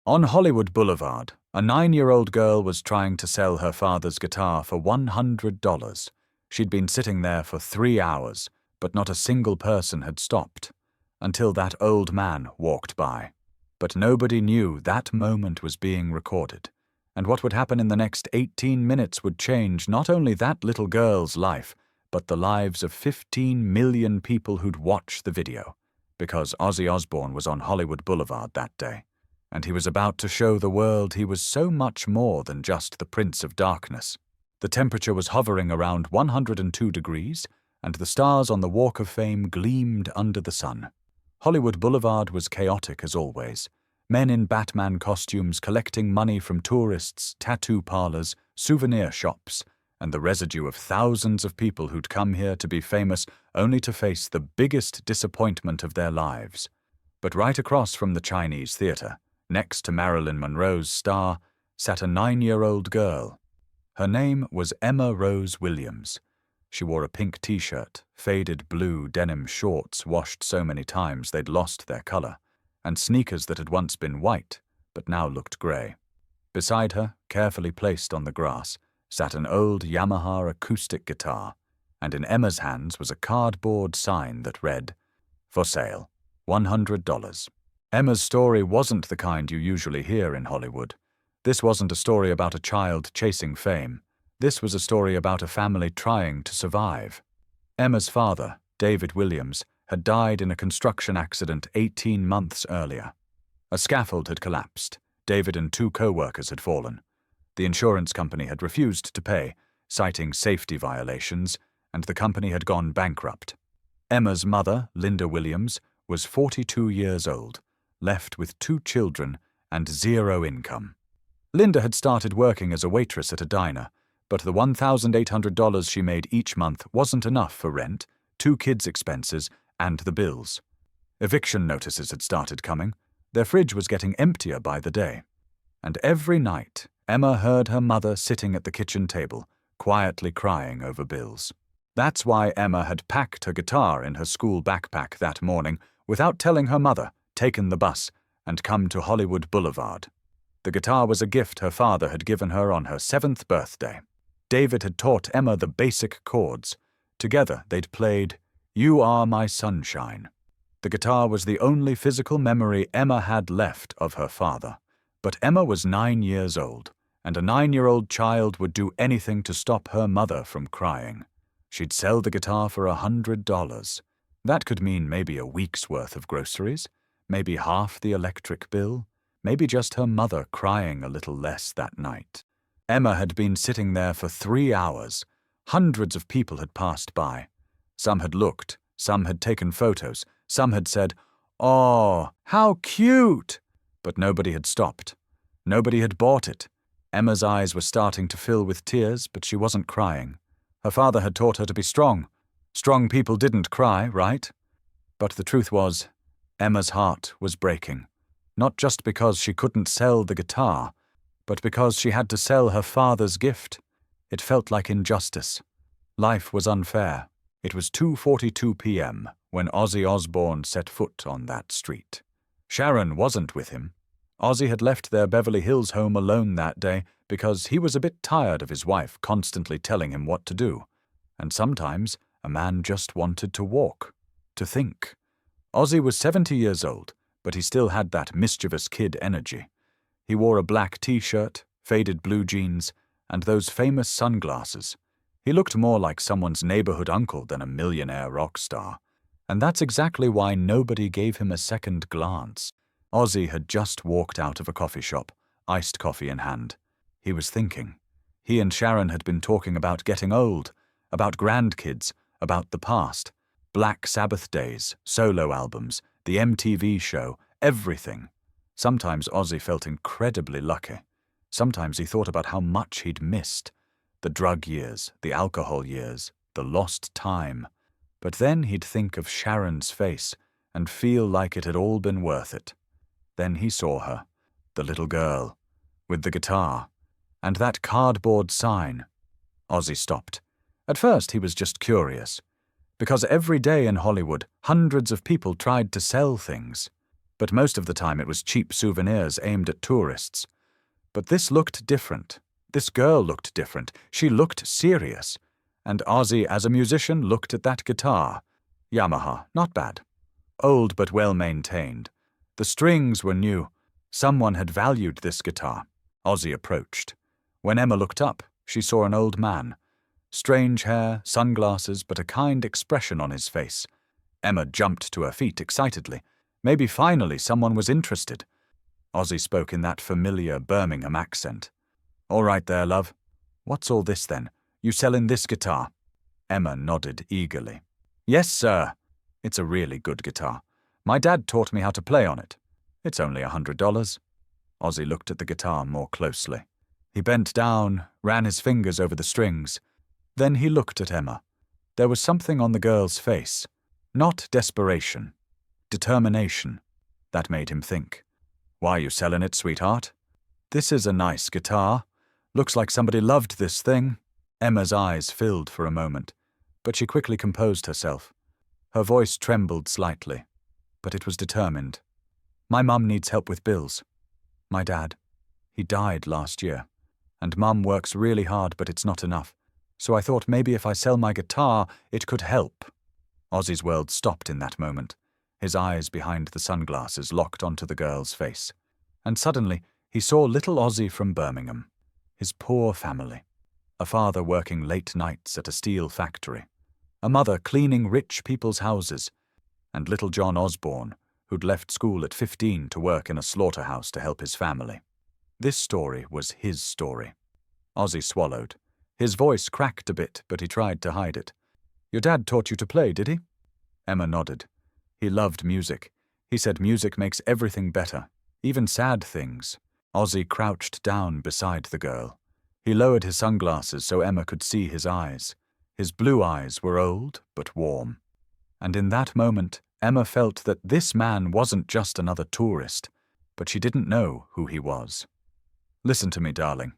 On Hollywood Boulevard, a 9-year-old girl was trying to sell her father's guitar for $100. She'd been sitting there for 3 hours, but not a single person had stopped, until that old man walked by. But nobody knew that moment was being recorded, and what would happen in the next 18 minutes would change not only that little girl's life, but the lives of 15 million people who'd watch the video, because Ozzy Osbourne was on Hollywood Boulevard that day. And he was about to show the world he was so much more than just the Prince of Darkness. The temperature was hovering around 102 degrees, and the stars on the Walk of Fame gleamed under the sun. Hollywood Boulevard was chaotic as always. Men in Batman costumes collecting money from tourists, tattoo parlors, souvenir shops, and the residue of thousands of people who'd come here to be famous only to face the biggest disappointment of their lives. But right across from the Chinese theater, next to Marilyn Monroe's star, sat a 9-year-old girl. Her name was Emma Rose Williams. She wore a pink t-shirt, faded blue denim shorts washed so many times they'd lost their color, and sneakers that had once been white, but now looked gray. Beside her, carefully placed on the grass, sat an old Yamaha acoustic guitar, and in Emma's hands was a cardboard sign that read, "For sale, $100. Emma's story wasn't the kind you usually hear in Hollywood. This wasn't a story about a child chasing fame. This was a story about a family trying to survive. Emma's father, David Williams, had died in a construction accident 18 months earlier. A scaffold had collapsed. David and 2 co-workers had fallen. The insurance company had refused to pay, citing safety violations, and the company had gone bankrupt. Emma's mother, Linda Williams, was 42 years old, left with 2 children and 0 income. Linda had started working as a waitress at a diner, but the $1,800 she made each month wasn't enough for rent, 2 kids' expenses, and the bills. Eviction notices had started coming. Their fridge was getting emptier by the day. And every night, Emma heard her mother sitting at the kitchen table, quietly crying over bills. That's why Emma had packed her guitar in her school backpack that morning without telling her mother, taken the bus, and come to Hollywood Boulevard. The guitar was a gift her father had given her on her 7th birthday. David had taught Emma the basic chords. Together they'd played "You Are My Sunshine." The guitar was the only physical memory Emma had left of her father. But Emma was 9 years old, and a 9-year-old child would do anything to stop her mother from crying. She'd sell the guitar for $100. That could mean maybe a week's worth of groceries, maybe half the electric bill, maybe just her mother crying a little less that night. Emma had been sitting there for 3 hours. Hundreds of people had passed by. Some had looked, some had taken photos, some had said, "Oh, how cute!" But nobody had stopped. Nobody had bought it. Emma's eyes were starting to fill with tears, but she wasn't crying. Her father had taught her to be strong. Strong people didn't cry, right? But the truth was, Emma's heart was breaking. Not just because she couldn't sell the guitar, but because she had to sell her father's gift. It felt like injustice. Life was unfair. It was 2:42 p.m. when Ozzy Osbourne set foot on that street. Sharon wasn't with him. Ozzy had left their Beverly Hills home alone that day because he was a bit tired of his wife constantly telling him what to do. And sometimes a man just wanted to walk, to think. Ozzy was 70 years old, but he still had that mischievous kid energy. He wore a black t-shirt, faded blue jeans, and those famous sunglasses. He looked more like someone's neighborhood uncle than a millionaire rock star. And that's exactly why nobody gave him a second glance. Ozzy had just walked out of a coffee shop, iced coffee in hand. He was thinking. He and Sharon had been talking about getting old, about grandkids, about the past, Black Sabbath days, solo albums, the MTV show, everything. Sometimes Ozzy felt incredibly lucky. Sometimes he thought about how much he'd missed. The drug years, the alcohol years, the lost time. But then he'd think of Sharon's face and feel like it had all been worth it. Then he saw her, the little girl, with the guitar, and that cardboard sign. Ozzy stopped. At first he was just curious, because every day in Hollywood, hundreds of people tried to sell things. but most of the time it was cheap souvenirs aimed at tourists. But this looked different. This girl looked different. She looked serious. And Ozzy, as a musician, looked at that guitar. Yamaha, not bad. Old but well-maintained. The strings were new. Someone had valued this guitar. Ozzy approached. When Emma looked up, she saw an old man. Strange hair, sunglasses, but a kind expression on his face. Emma jumped to her feet excitedly. Maybe finally someone was interested. Ozzy spoke in that familiar Birmingham accent. "All right there, love. What's all this then? You selling this guitar?" Emma nodded eagerly. "Yes, sir. It's a really good guitar. My dad taught me how to play on it. It's only $100. Ozzy looked at the guitar more closely. He bent down, ran his fingers over the strings. Then he looked at Emma. There was something on the girl's face. Not desperation. Determination. That made him think. "Why are you selling it, sweetheart?" "This is a nice guitar. Looks like somebody loved this thing." Emma's eyes filled for a moment, but she quickly composed herself. Her voice trembled slightly, but it was determined. "My mum needs help with bills. My dad, he died last year, and Mum works really hard, but it's not enough. So I thought maybe if I sell my guitar, it could help." Ozzy's world stopped in that moment. His eyes behind the sunglasses locked onto the girl's face. And suddenly, he saw little Ozzy from Birmingham. His poor family. A father working late nights at a steel factory. A mother cleaning rich people's houses. And little John Osbourne, who'd left school at 15 to work in a slaughterhouse to help his family. This story was his story. Ozzy swallowed. His voice cracked a bit, but he tried to hide it. "Your dad taught you to play, did he?" Emma nodded. "He loved music. He said music makes everything better, even sad things." Ozzy crouched down beside the girl. He lowered his sunglasses so Emma could see his eyes. His blue eyes were old, but warm. And in that moment, Emma felt that this man wasn't just another tourist, but she didn't know who he was. "Listen to me, darling.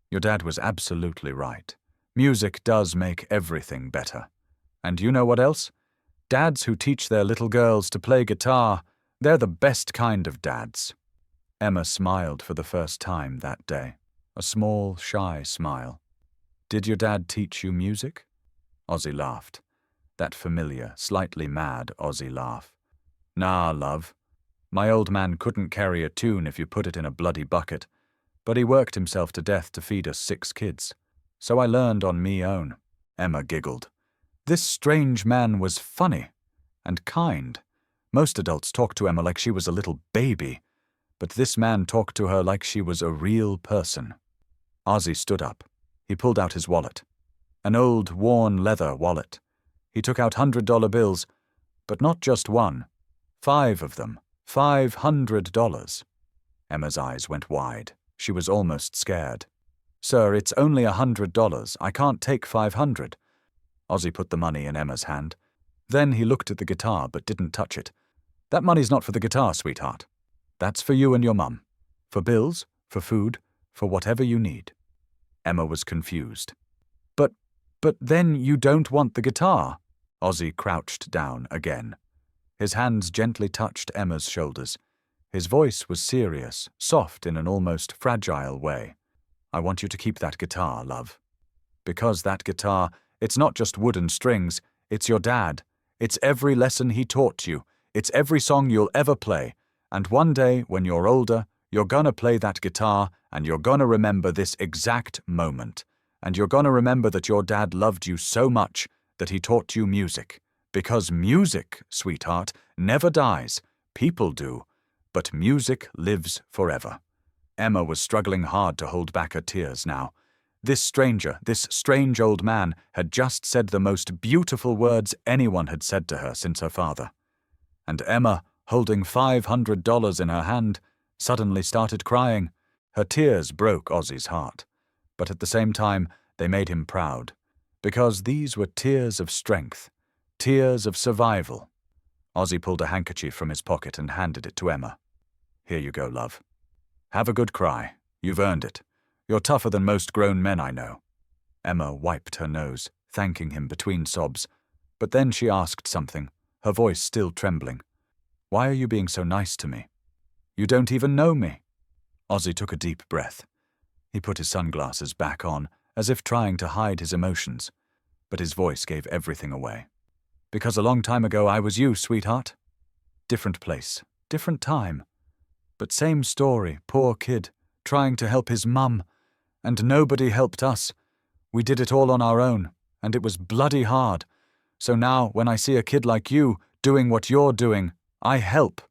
Your dad was absolutely right. Music does make everything better. And you know what else? Dads who teach their little girls to play guitar, they're the best kind of dads." Emma smiled for the first time that day. A small, shy smile. "Did your dad teach you music?" Ozzy laughed. That familiar, slightly mad Ozzy laugh. "Nah, love. My old man couldn't carry a tune if you put it in a bloody bucket, but he worked himself to death to feed us 6 kids. So I learned on me own." Emma giggled. This strange man was funny and kind. Most adults talked to Emma like she was a little baby, but this man talked to her like she was a real person. Ozzy stood up. He pulled out his wallet. An old, worn leather wallet. He took out $100 bills, but not just one. 5 of them. $500. Emma's eyes went wide. She was almost scared. "Sir, it's only $100. I can't take 500. Ozzy put the money in Emma's hand. Then he looked at the guitar but didn't touch it. "That money's not for the guitar, sweetheart. That's for you and your mum. For bills, for food, for whatever you need." Emma was confused. But then you don't want the guitar." Ozzy crouched down again. His hands gently touched Emma's shoulders. His voice was serious, soft in an almost fragile way. "I want you to keep that guitar, love. Because that guitar, it's not just wooden strings, it's your dad. It's every lesson he taught you. It's every song you'll ever play. And one day, when you're older, you're gonna play that guitar, and you're gonna remember this exact moment. And you're gonna remember that your dad loved you so much that he taught you music. Because music, sweetheart, never dies. People do. But music lives forever." Emma was struggling hard to hold back her tears now. This stranger, this strange old man, had just said the most beautiful words anyone had said to her since her father. And Emma, holding $500 in her hand, suddenly started crying. Her tears broke Ozzy's heart. But at the same time, they made him proud. Because these were tears of strength, tears of survival. Ozzy pulled a handkerchief from his pocket and handed it to Emma. "Here you go, love. Have a good cry. You've earned it. You're tougher than most grown men I know." Emma wiped her nose, thanking him between sobs. But then she asked something, her voice still trembling. "Why are you being so nice to me?" You don't even know me." Ozzy took a deep breath. He put his sunglasses back on, as if trying to hide his emotions, but his voice gave everything away. "Because a long time ago I was you, sweetheart. Different place, different time. But same story, poor kid, trying to help his mum. And nobody helped us. We did it all on our own, and it was bloody hard. So now, when I see a kid like you doing what you're doing, I help.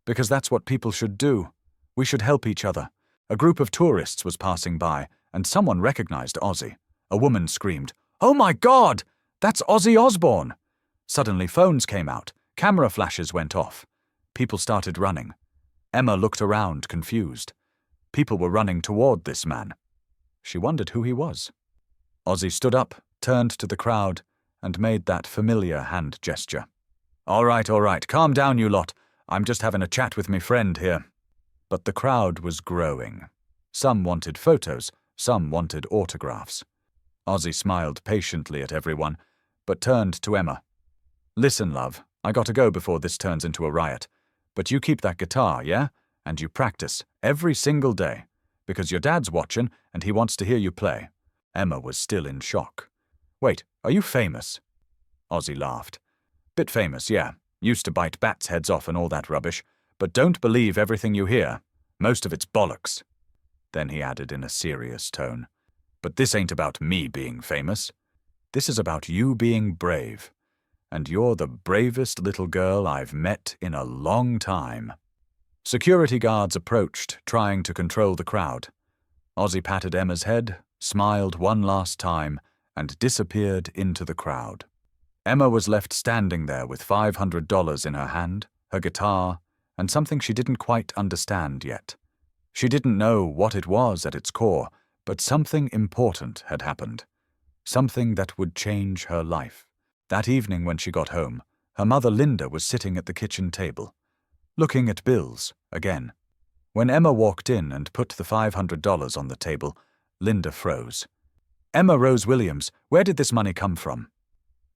Because that's what people should do. We should help each other." A group of tourists was passing by, and someone recognized Ozzy. A woman screamed, "Oh my God! That's Ozzy Osbourne!" Suddenly phones came out. Camera flashes went off. People started running. Emma looked around, confused. People were running toward this man. She wondered who he was. Ozzy stood up, turned to the crowd, and made that familiar hand gesture. All right, calm down, you lot. I'm just having a chat with me friend here." But the crowd was growing. Some wanted photos, some wanted autographs. Ozzy smiled patiently at everyone, but turned to Emma. "Listen, love, I gotta go before this turns into a riot. But you keep that guitar, yeah? And you practice every single day, because your dad's watching and he wants to hear you play." Emma was still in shock. "Wait, are you famous?" Ozzy laughed. "Bit famous, yeah. Used to bite bats' heads off and all that rubbish. But don't believe everything you hear. Most of it's bollocks." Then he added in a serious tone, "But this ain't about me being famous. This is about you being brave. And you're the bravest little girl I've met in a long time." Security guards approached, trying to control the crowd. Ozzy patted Emma's head, smiled one last time, and disappeared into the crowd. Emma was left standing there with $500 in her hand, her guitar, and something she didn't quite understand yet. She didn't know what it was at its core, but something important had happened. Something that would change her life. That evening when she got home, her mother Linda was sitting at the kitchen table, looking at bills again. When Emma walked in and put the $500 on the table, Linda froze. "Emma Rose Williams, where did this money come from?"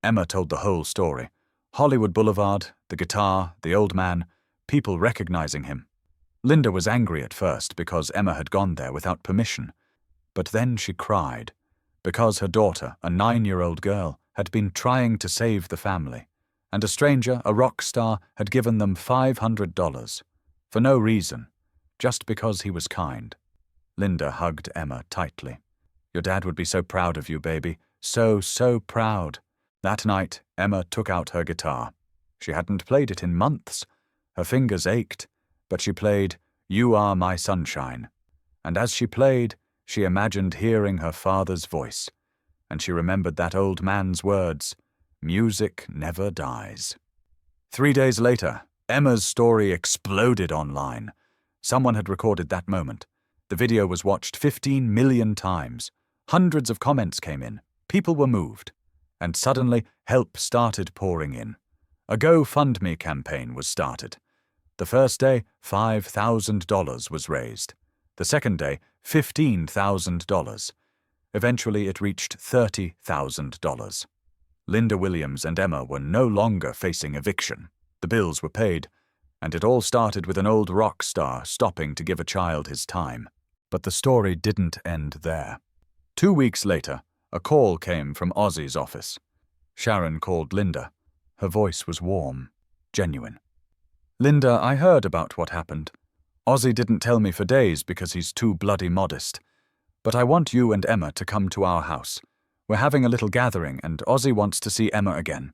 Emma told the whole story. Hollywood Boulevard, the guitar, the old man, people recognizing him. Linda was angry at first because Emma had gone there without permission. But then she cried, because her daughter, a 9-year-old girl, had been trying to save the family, and a stranger, a rock star, had given them $500, for no reason, just because he was kind. Linda hugged Emma tightly. "Your dad would be so proud of you, baby. So proud." That night, Emma took out her guitar. She hadn't played it in months. Her fingers ached, but she played "You Are My Sunshine." And as she played, she imagined hearing her father's voice, and she remembered that old man's words, "Music never dies." 3 days later, Emma's story exploded online. Someone had recorded that moment. The video was watched 15 million times. Hundreds of comments came in. People were moved. And suddenly, help started pouring in. A GoFundMe campaign was started. The first day, $5,000 was raised. The second day, $15,000. Eventually, it reached $30,000. Linda Williams and Emma were no longer facing eviction. The bills were paid, and it all started with an old rock star stopping to give a child his time. But the story didn't end there. 2 weeks later, a call came from Ozzy's office. Sharon called Linda. Her voice was warm, genuine. "Linda, I heard about what happened. Ozzy didn't tell me for days because he's too bloody modest. But I want you and Emma to come to our house. We're having a little gathering and Ozzy wants to see Emma again."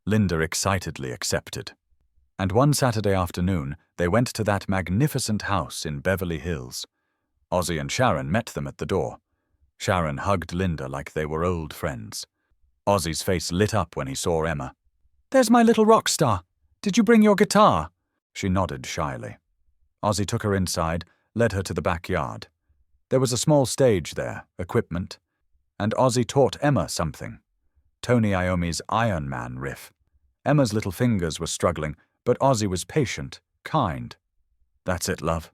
Linda excitedly accepted. And one Saturday afternoon, they went to that magnificent house in Beverly Hills. Ozzy and Sharon met them at the door. Sharon hugged Linda like they were old friends. Ozzy's face lit up when he saw Emma. "There's my little rock star. Did you bring your guitar?" She nodded shyly. Ozzy took her inside, led her to the backyard. There was a small stage there, equipment, and Ozzy taught Emma something. Tony Iommi's Iron Man riff. Emma's little fingers were struggling, but Ozzy was patient, kind. "That's it, love.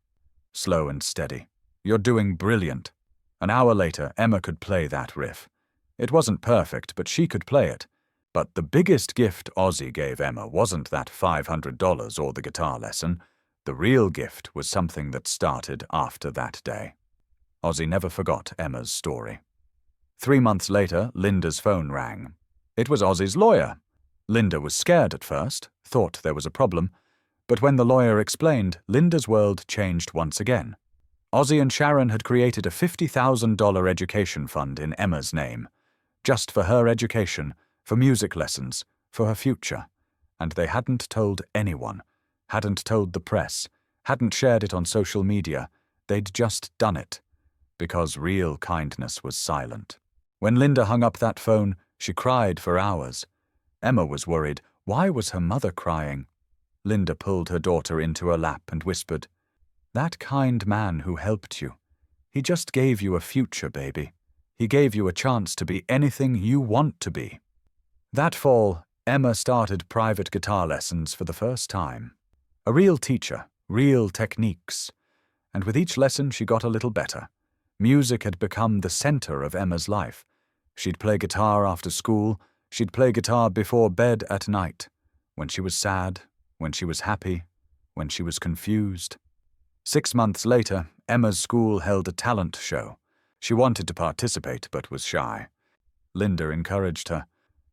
Slow and steady. You're doing brilliant." An hour later, Emma could play that riff. It wasn't perfect, but she could play it. But the biggest gift Ozzy gave Emma wasn't that $500 or the guitar lesson. The The real gift was something that started after that day. Ozzy never forgot Emma's story. 3 months later, Linda's phone rang. It was Ozzy's lawyer. Linda was scared at first, thought there was a problem, but when the lawyer explained, Linda's world changed once again. Ozzy and Sharon had created a $50,000 education fund in Emma's name, just for her education, for music lessons, for her future, and they hadn't told anyone, hadn't told the press, hadn't shared it on social media. They'd just done it, because real kindness was silent. When Linda hung up that phone, she cried for hours. Emma was worried. Why was her mother crying? Linda pulled her daughter into her lap and whispered, "That kind man who helped you, he just gave you a future, baby. He gave you a chance to be anything you want to be." That fall, Emma started private guitar lessons for the first time. A real teacher, real techniques. And with each lesson she got a little better. Music had become the center of Emma's life. She'd play guitar after school, she'd play guitar before bed at night, when she was sad, when she was happy, when she was confused. 6 months later, Emma's school held a talent show. She wanted to participate but was shy. Linda encouraged her.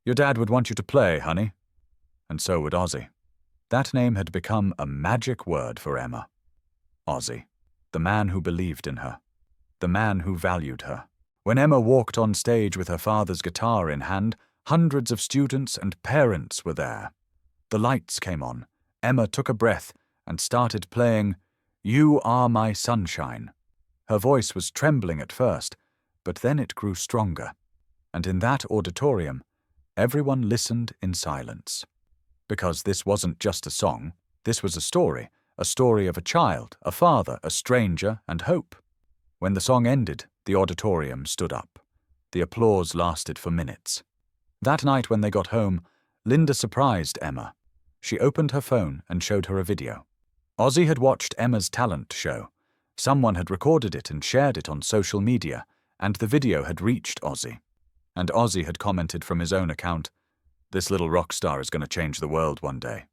"Your dad would want you to play, honey." And so would Ozzy. That name had become a magic word for Emma. Ozzy, the man who believed in her, the man who valued her. When Emma walked on stage with her father's guitar in hand, hundreds of students and parents were there. The lights came on. Emma took a breath and started playing "You Are My Sunshine." Her voice was trembling at first, but then it grew stronger. And in that auditorium, everyone listened in silence. Because this wasn't just a song, this was a story of a child, a father, a stranger, and hope. When the song ended, the auditorium stood up. The applause lasted for minutes. That night when they got home, Linda surprised Emma. She opened her phone and showed her a video. Ozzy had watched Emma's talent show. Someone had recorded it and shared it on social media, and the video had reached Ozzy. And Ozzy had commented from his own account, "This little rock star is going to change the world one day.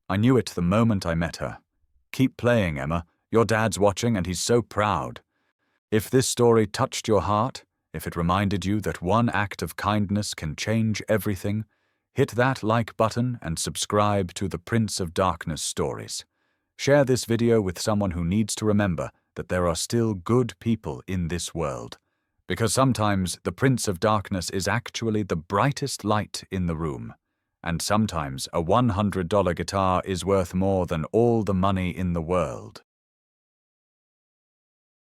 I knew it the moment I met her. Keep playing, Emma. Your dad's watching and he's so proud. If this story touched your heart, if it reminded you that one act of kindness can change everything, hit that like button and subscribe to the Prince of Darkness stories. Share this video with someone who needs to remember that there are still good people in this world. Because sometimes the Prince of Darkness is actually the brightest light in the room. And sometimes a $100 guitar is worth more than all the money in the world."